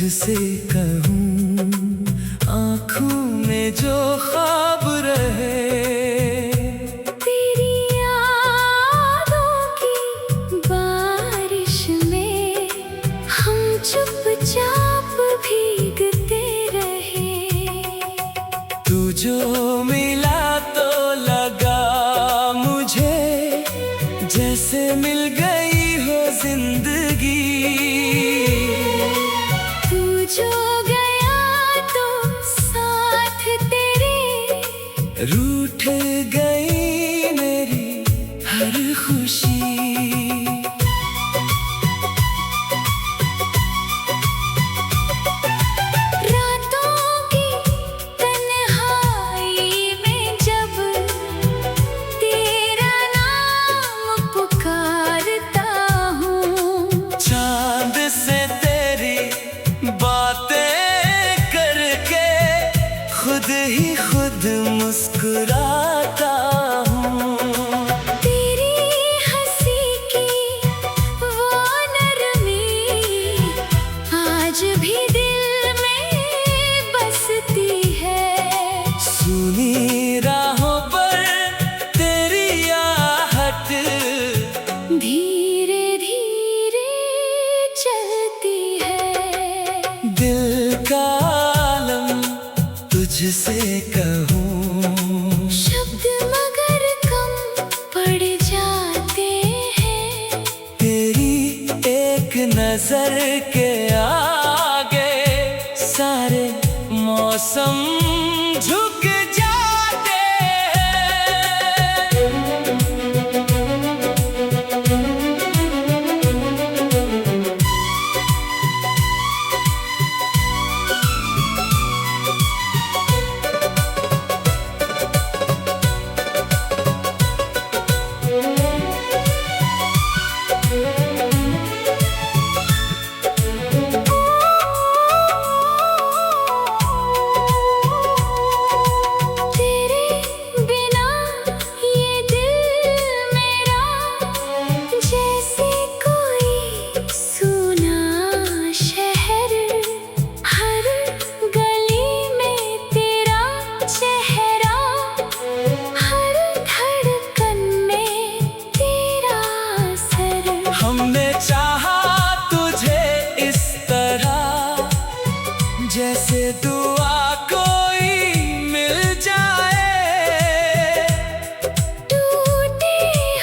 तुझसे कहूँ आँखों में जो ख्वाब रहे, तेरी यादों की बारिश में हम चुपचाप भीगते रहे। तू जो मिला तो लगा मुझे जैसे मिल गई हो जिंदगी। तू जो गया तो साथ तेरे रूठ गई मेरी हर खुशी। खुद ही खुद मुस्कुराता हूँ। तेरी हंसी की वो नरमी आज भी दिल में बसती है। सुनी राहों पर तेरी आहट धीरे धीरे चलती है। दिल का तुझसे कहूँ शब्द मगर कम पड़ जाते हैं। तेरी एक नजर के आगे सारे मौसम झुक जाते हैं। हमने चाहा तुझे इस तरह जैसे दुआ कोई मिल जाए। टूटे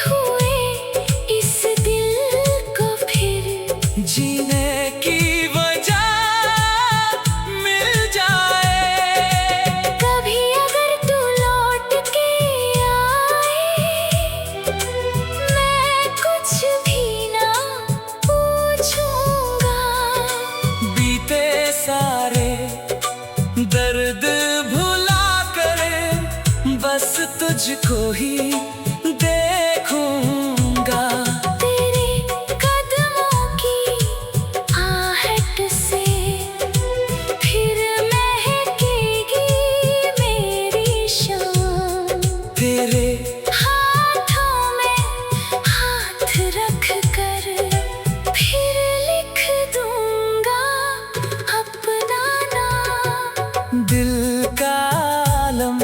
हुए इस दिल को फिर जीने की वजह मिल जाए। कभी अगर तू लौट के आए मैं कुछ सारे दर्द भुला कर बस तुझको ही देखूंगा। तेरे कदमों की आहट से फिर महकेगी मेरी शाम। तेरे हाथों में हाथ रख कर फिर लिख दूंगा दिल का आलम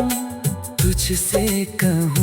तुझसे कहूँ।